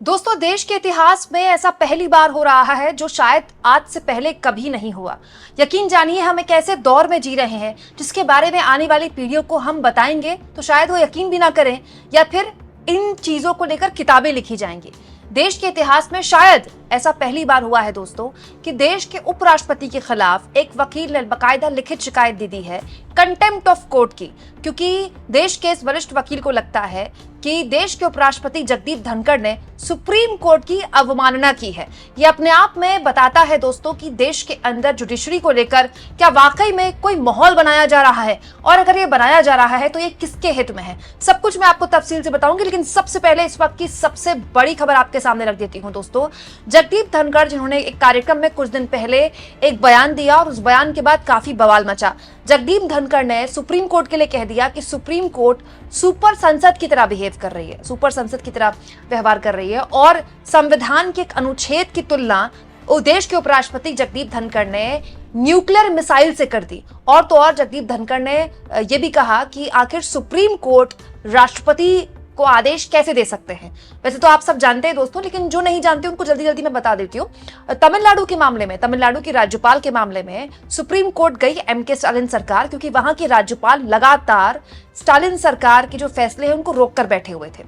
दोस्तों, देश के इतिहास में ऐसा पहली बार हो रहा है जो शायद आज से पहले कभी नहीं हुआ। यकीन जानिए, हम एक ऐसे दौर में जी रहे हैं जिसके बारे में आने वाली पीढ़ियों को हम बताएंगे तो शायद वो यकीन भी ना करें, या फिर इन चीजों को लेकर किताबें लिखी जाएंगी। देश के इतिहास में शायद ऐसा पहली बार हुआ है दोस्तों कि देश के उपराष्ट्रपति के खिलाफ एक वकील ने बाकायदा लिखित शिकायत दे दी है कंटेम्प्ट ऑफ कोर्ट की, क्योंकि देश के इस वरिष्ठ वकील को लगता है कि देश के उपराष्ट्रपति जगदीप धनखड़ ने सुप्रीम कोर्ट की अवमानना की है। ये अपने आप में बताता है दोस्तों कि देश के अंदर जुडिशरी को लेकर क्या वाकई में कोई माहौल बनाया जा रहा है, और अगर ये बनाया जा रहा है तो ये किसके हित में है। सब कुछ मैं आपको तफसील से बताऊंगी, लेकिन सबसे पहले इस वक्त की सबसे बड़ी खबर आपके सामने रख देती हूं दोस्तों। जगदीप धनखड़ जिन्होंने एक कार्यक्रम में कुछ दिन पहले एक बयान दिया और उस बयान के बाद काफी बवाल मचा। जगदीप धनखड़ ने सुप्रीम कोर्ट के लिए कह दिया कि सुप्रीम कोर्ट सुपर संसद की तरह बिहेव कर रही है, सुपर संसद की तरह व्यवहार कर रही है, और संविधान के एक अनुच्छेद की तुलना देश के उपराष्ट्रपति जगदीप धनखड़ ने न्यूक्लियर मिसाइल से कर दी। और तो और जगदीप धनखड़ ने यह भी कहा कि आखिर सुप्रीम कोर्ट राष्ट्रपति को आदेश कैसे दे सकते हैं। वैसे तो आप सब जानते हैं दोस्तों, लेकिन जो नहीं जानते उनको जल्दी जल्दी मैं बता देती हूँ। तमिलनाडु के मामले में, तमिलनाडु की राज्यपाल के मामले में सुप्रीम कोर्ट गई एमके स्टालिन सरकार, क्योंकि वहां की राज्यपाल लगातार स्टालिन सरकार के जो फैसले हैं उनको रोक कर बैठे हुए थे।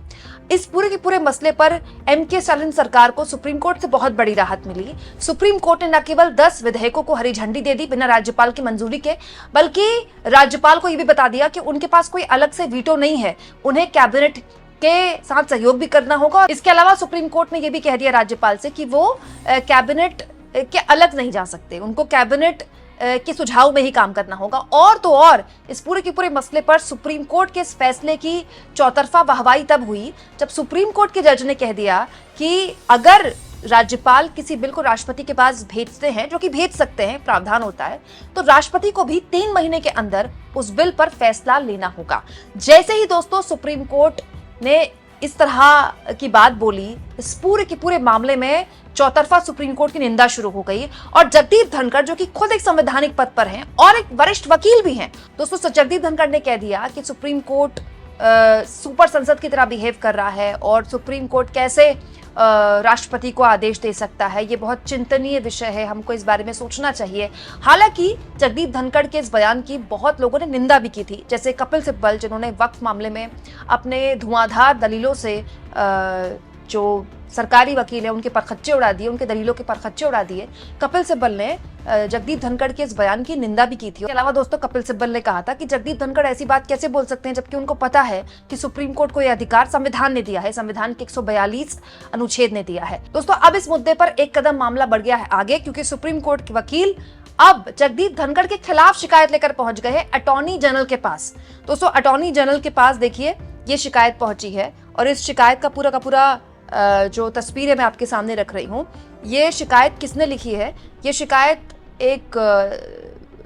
इस पूरे के पूरे मसले पर एमके स्टालिन सरकार को सुप्रीम कोर्ट से बहुत बड़ी राहत मिली। सुप्रीम कोर्ट ने न केवल 10 विधेयकों को हरी झंडी दे दी बिना राज्यपाल की मंजूरी के, बल्कि राज्यपाल को यह भी बता दिया कि उनके पास कोई अलग से वीटो नहीं है, उन्हें कैबिनेट के साथ सहयोग भी करना होगा। इसके अलावा सुप्रीम कोर्ट ने यह भी कह दिया राज्यपाल से कि वो कैबिनेट के अलग नहीं जा सकते, उनको कैबिनेट के सुझाव में ही काम करना होगा। और तो और इस पूरे के पूरे मसले पर सुप्रीम कोर्ट के इस फैसले की चौतरफा वाहवाही तब हुई जब सुप्रीम कोर्ट के जज ने कह दिया कि अगर राज्यपाल किसी बिल को राष्ट्रपति के पास भेजते हैं, जो कि भेज सकते हैं, प्रावधान होता है, तो राष्ट्रपति को भी 3 महीने के अंदर उस बिल पर फैसला लेना होगा। जैसे ही दोस्तों सुप्रीम कोर्ट ने इस तरह की बात बोली, इस पूरे के पूरे मामले में चौतरफा सुप्रीम कोर्ट की निंदा शुरू हो गई। और जगदीप धनखड़ जो कि खुद एक संवैधानिक पद पर हैं और एक वरिष्ठ वकील भी हैं दोस्तों, जगदीप धनखड़ ने कह दिया कि सुप्रीम कोर्ट सुपर संसद की तरह बिहेव कर रहा है और सुप्रीम कोर्ट कैसे राष्ट्रपति को आदेश दे सकता है। ये बहुत चिंतनीय विषय है, हमको इस बारे में सोचना चाहिए। हालांकि जगदीप धनखड़ के इस बयान की बहुत लोगों ने निंदा भी की थी, जैसे कपिल सिब्बल जिन्होंने वक्फ मामले में अपने धुआंधार दलीलों से जो सरकारी वकील है उनके परखच्चे उड़ा दिए, उनके दलीलों के परखच्चे उड़ा दिए। कपिल सिब्बल ने जगदीप धनखड़ के इस बयान की निंदा भी की थी। इसके अलावा दोस्तों कपिल सिब्बल ने कहा था कि जगदीप धनखड़ ऐसी बात कैसे बोल सकते हैं जबकि उनको पता है कि सुप्रीम कोर्ट को यह अधिकार संविधान ने दिया है, संविधान के 142 अनुच्छेद ने दिया है। दोस्तों अब इस मुद्दे पर एक कदम मामला बढ़ गया है आगे, क्योंकि सुप्रीम कोर्ट के वकील अब जगदीप धनखड़ के खिलाफ शिकायत लेकर पहुंच गए हैं अटॉर्नी जनरल के पास। दोस्तों अटॉर्नी जनरल के पास देखिए ये शिकायत पहुंची है, और इस शिकायत का पूरा जो तस्वीर है मैं आपके सामने रख रही हूँ। ये शिकायत किसने लिखी है? ये शिकायत एक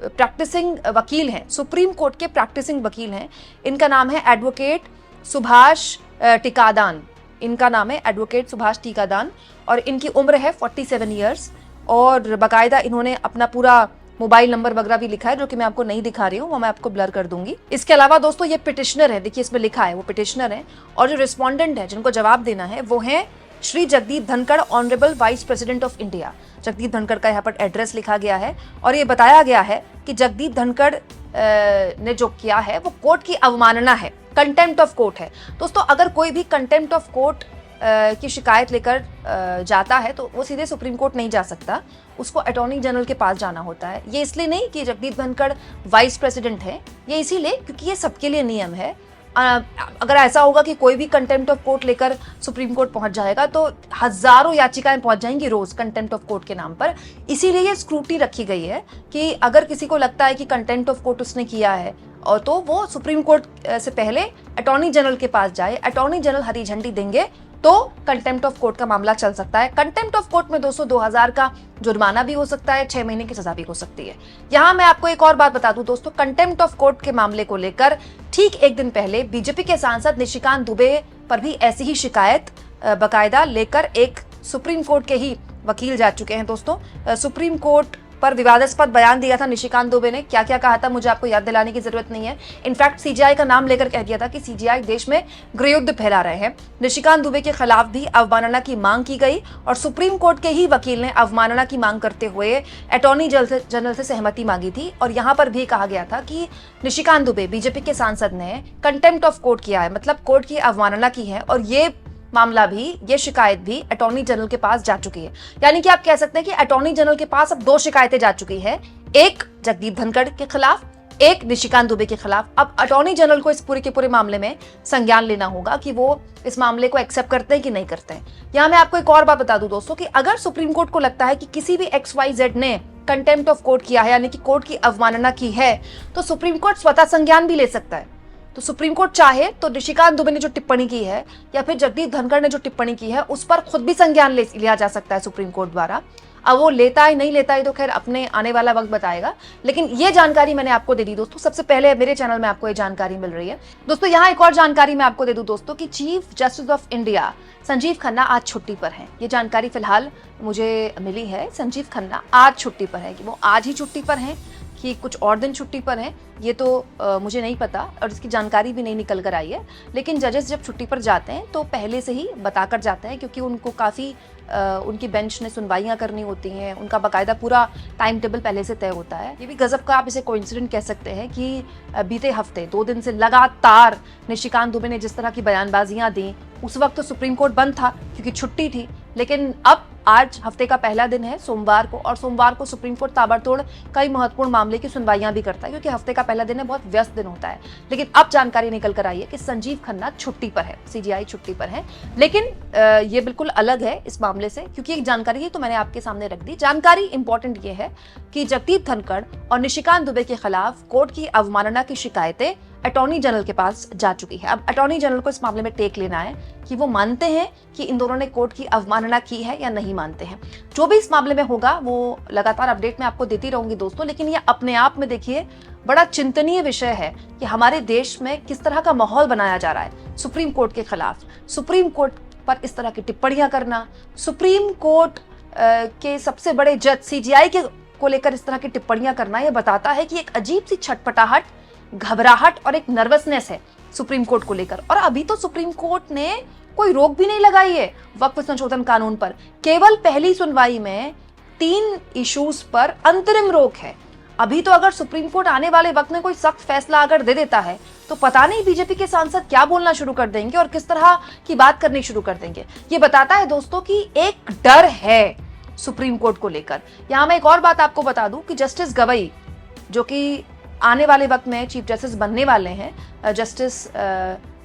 प्रैक्टिसिंग वकील हैं, सुप्रीम कोर्ट के प्रैक्टिसिंग वकील हैं। इनका नाम है एडवोकेट सुभाष टिकादान। इनका नाम है एडवोकेट सुभाष टिकादान और इनकी उम्र है 47 ईयर्स, और बाकायदा इन्होंने अपना पूरा मोबाइल नंबर वगैरह भी लिखा है, जो कि मैं आपको नहीं दिखा रही हूँ, वो मैं आपको ब्लर कर दूंगी। इसके अलावा दोस्तों ये पिटिशनर है, देखिए इसमें लिखा है वो पिटिशनर है, और जो रिस्पोंडेंट है जिनको जवाब देना है वो है Shri Jagdeep Dhankhar, honourable vice president of India. Jagdeep Dhankhar का यहाँ पर एड्रेस लिखा गया है और ये बताया गया है कि जगदीप धनखड़ ने जो किया है वो कोर्ट की अवमानना है, कंटेम्प्ट ऑफ कोर्ट है। दोस्तों अगर कोई भी कंटेम्प्ट ऑफ कोर्ट की शिकायत लेकर जाता है तो वो सीधे सुप्रीम कोर्ट नहीं जा सकता, उसको अटॉर्नी जनरल के पास जाना होता है। ये इसलिए नहीं कि जगदीप धनखड़ वाइस प्रेसिडेंट है, ये इसीलिए क्योंकि ये सबके लिए नियम है। अगर ऐसा होगा कि कोई भी कंटेम्प्ट ऑफ कोर्ट लेकर सुप्रीम कोर्ट पहुंच जाएगा तो हजारों याचिकाएं पहुंच जाएंगी रोज कंटेम्प्ट ऑफ कोर्ट के नाम पर। इसीलिए ये स्क्रूटी रखी गई है कि अगर किसी को लगता है कि कंटेम्प्ट ऑफ कोर्ट उसने किया है और तो वो सुप्रीम कोर्ट से पहले अटॉर्नी जनरल के पास जाए, अटॉर्नी जनरल हरी झंडी देंगे तो कंटेम्प्ट ऑफ कोर्ट का मामला चल सकता है। कंटेम्प्ट ऑफ कोर्ट में दोस्तों 2000 का जुर्माना भी हो सकता है, 6 महीने की सजा भी हो सकती है। यहाँ मैं आपको एक और बात बता दूं दोस्तों, कंटेम्प्ट ऑफ कोर्ट के मामले को लेकर ठीक एक दिन पहले बीजेपी के सांसद निशिकांत दुबे पर भी ऐसी ही शिकायत बाकायदा लेकर एक सुप्रीम कोर्ट के ही वकील जा चुके हैं दोस्तों। सुप्रीम कोर्ट पर विवादास्पद बयान दिया था निशिकांत दुबे ने। क्या क्या कहा था मुझे आपको याद दिलाने की जरूरत नहीं है। इनफैक्ट सीजीआई का नाम लेकर कह दिया था कि सीजीआई देश में गृहयुद्ध फैला रहे हैं। निशिकांत दुबे के खिलाफ भी अवमानना की मांग की गई और सुप्रीम कोर्ट के ही वकील ने अवमानना की मांग करते हुए अटॉर्नी जनरल से सहमति मांगी थी। और यहां पर भी कहा गया था कि निशिकांत दुबे बीजेपी के सांसद ने कंटेम्प्ट ऑफ कोर्ट किया है, मतलब कोर्ट की अवमानना की है। और ये मामला भी, ये शिकायत भी अटॉर्नी जनरल के पास जा चुकी है। यानी कि आप कह सकते हैं कि अटॉर्नी जनरल के पास अब 2 शिकायतें जा चुकी है, एक जगदीप धनखड़ के खिलाफ, एक निशिकांत दुबे के खिलाफ। अब अटॉर्नी जनरल को इस पूरे के पूरे मामले में संज्ञान लेना होगा कि वो इस मामले को एक्सेप्ट करते हैं कि नहीं करते हैं। यहां मैं आपको एक और बात बता दूं दोस्तों कि अगर सुप्रीम कोर्ट को लगता है कि किसी भी XYZ ने कंटेम्प्ट ऑफ कोर्ट किया है, यानी कि कोर्ट की अवमानना की है, तो सुप्रीम कोर्ट स्वतः संज्ञान भी ले सकता है। तो सुप्रीम कोर्ट चाहे तो निशिकांत दुबे ने जो टिप्पणी की है या फिर जगदीप धनखड़ ने जो टिप्पणी की है उस पर खुद भी संज्ञान लिया जा सकता है सुप्रीम कोर्ट द्वारा। अब वो लेता है नहीं लेता है तो खैर अपने आने वाला वक्त बताएगा, लेकिन ये जानकारी मैंने आपको दे दी दोस्तों। सबसे पहले मेरे चैनल में आपको ये जानकारी मिल रही है दोस्तों। यहाँ एक और जानकारी मैं आपको दे दूं दोस्तों कि chief justice of India Sanjeev Khanna आज छुट्टी पर हैं। ये जानकारी फिलहाल मुझे मिली है। संजीव खन्ना आज छुट्टी पर है, कि वो आज ही छुट्टी पर हैं कि कुछ और दिन छुट्टी पर हैं ये तो मुझे नहीं पता और इसकी जानकारी भी नहीं निकल कर आई है। लेकिन जजेस जब छुट्टी पर जाते हैं तो पहले से ही बताकर जाते हैं, क्योंकि उनको काफ़ी उनकी बेंच ने सुनवाइयाँ करनी होती हैं, उनका बाकायदा पूरा टाइम टेबल पहले से तय होता है। ये भी गजब का आप इसे कोइंसिडेंट कह सकते हैं कि बीते हफ्ते 2 दिन से लगातार निशिकांत दुबे ने जिस तरह की बयानबाजियाँ दी, उस वक्त तो सुप्रीम कोर्ट बंद था क्योंकि छुट्टी थी, लेकिन अब आज हफ्ते का पहला दिन है सोमवार को, और सोमवार को सुप्रीम कोर्ट ताबड़तोड़ कई महत्वपूर्ण मामले की सुनवाइयां भी करता है, क्योंकि हफ्ते का पहला दिन है, बहुत व्यस्त दिन होता है। लेकिन अब जानकारी निकल कर आई है कि संजीव खन्ना छुट्टी पर है, सीजीआई छुट्टी पर है। लेकिन ये बिल्कुल अलग है इस मामले से, क्योंकि एक जानकारी है तो मैंने आपके सामने रख दी। जानकारी इंपॉर्टेंट ये है कि जगदीप धनखड़ और निशिकांत दुबे के खिलाफ कोर्ट की अवमानना की शिकायतें अटॉर्नी जनरल के पास जा चुकी है। अब अटॉर्नी जनरल को इस मामले में टेक लेना है कि वो मानते हैं कि इन दोनों ने कोर्ट की अवमानना की है या नहीं मानते हैं। जो भी इस मामले में होगा वो लगातार अपडेट मैं आपको देती रहूंगी दोस्तों। लेकिन ये अपने आप में देखिए बड़ा चिंतनीय विषय है कि हमारे देश में किस तरह का माहौल बनाया जा रहा है सुप्रीम कोर्ट के खिलाफ। सुप्रीम कोर्ट पर इस तरह की टिप्पणियां करना, सुप्रीम कोर्ट के सबसे बड़े जज सीजीआई को लेकर इस तरह की टिप्पणियां करना, यह बताता है कि एक अजीब सी छटपटाहट, घबराहट और एक नर्वसनेस है सुप्रीम कोर्ट को लेकर। और अभी तो सुप्रीम कोर्ट ने कोई रोक भी नहीं लगाई है वक्फ संशोधन कानून पर। केवल पहली सुनवाई में 3 इश्यूज पर अंतरिम रोक है। अभी तो अगर सुप्रीम कोर्ट आने वाले वक्त में कोई सख्त फैसला अगर दे देता है तो पता नहीं बीजेपी के सांसद क्या बोलना शुरू कर देंगे और किस तरह की बात करनी शुरू कर देंगे। ये बताता है दोस्तों कि एक डर है सुप्रीम कोर्ट को लेकर। यहां मैं एक और बात आपको बता दूं कि जस्टिस गवई, जो कि आने वाले वक्त में चीफ जस्टिस बनने वाले हैं, जस्टिस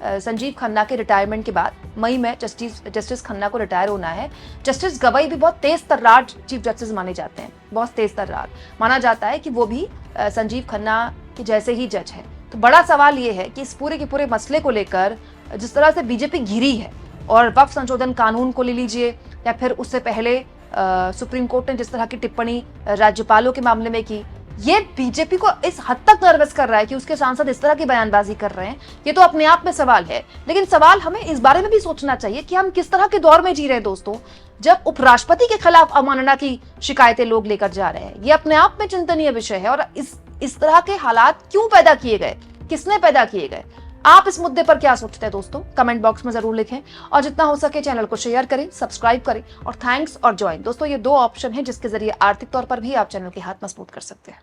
संजीव खन्ना के रिटायरमेंट के बाद मई में जस्टिस खन्ना को रिटायर होना है। जस्टिस गवई भी बहुत तेज तर्रार चीफ जस्टिस माने जाते हैं, बहुत तेज तर्रार माना जाता है कि वो भी संजीव खन्ना के जैसे ही जज है। तो बड़ा सवाल ये है कि इस पूरे के पूरे मसले को लेकर जिस तरह से बीजेपी घिरी है, और वक्फ संशोधन कानून को ले लीजिए या फिर उससे पहले सुप्रीम कोर्ट ने जिस तरह की टिप्पणी राज्यपालों के मामले में की, ये बीजेपी को इस हद तक नर्वस कर रहा है कि उसके सांसद इस तरह की बयानबाजी कर रहे हैं। ये तो अपने आप में सवाल है, लेकिन सवाल हमें इस बारे में भी सोचना चाहिए कि हम किस तरह के दौर में जी रहे हैं दोस्तों, जब उपराष्ट्रपति के खिलाफ अवमानना की शिकायतें लोग लेकर जा रहे हैं। ये अपने आप में चिंतनीय विषय है। और इस तरह के हालात क्यों पैदा किए गए, किसने पैदा किए गए? आप इस मुद्दे पर क्या सोचते हैं दोस्तों? कमेंट बॉक्स में जरूर लिखें, और जितना हो सके चैनल को शेयर करें, सब्सक्राइब करें, और थैंक्स और ज्वाइन। दोस्तों ये 2 ऑप्शन है जिसके जरिए आर्थिक तौर पर भी आप चैनल के हाथ मजबूत कर सकते हैं।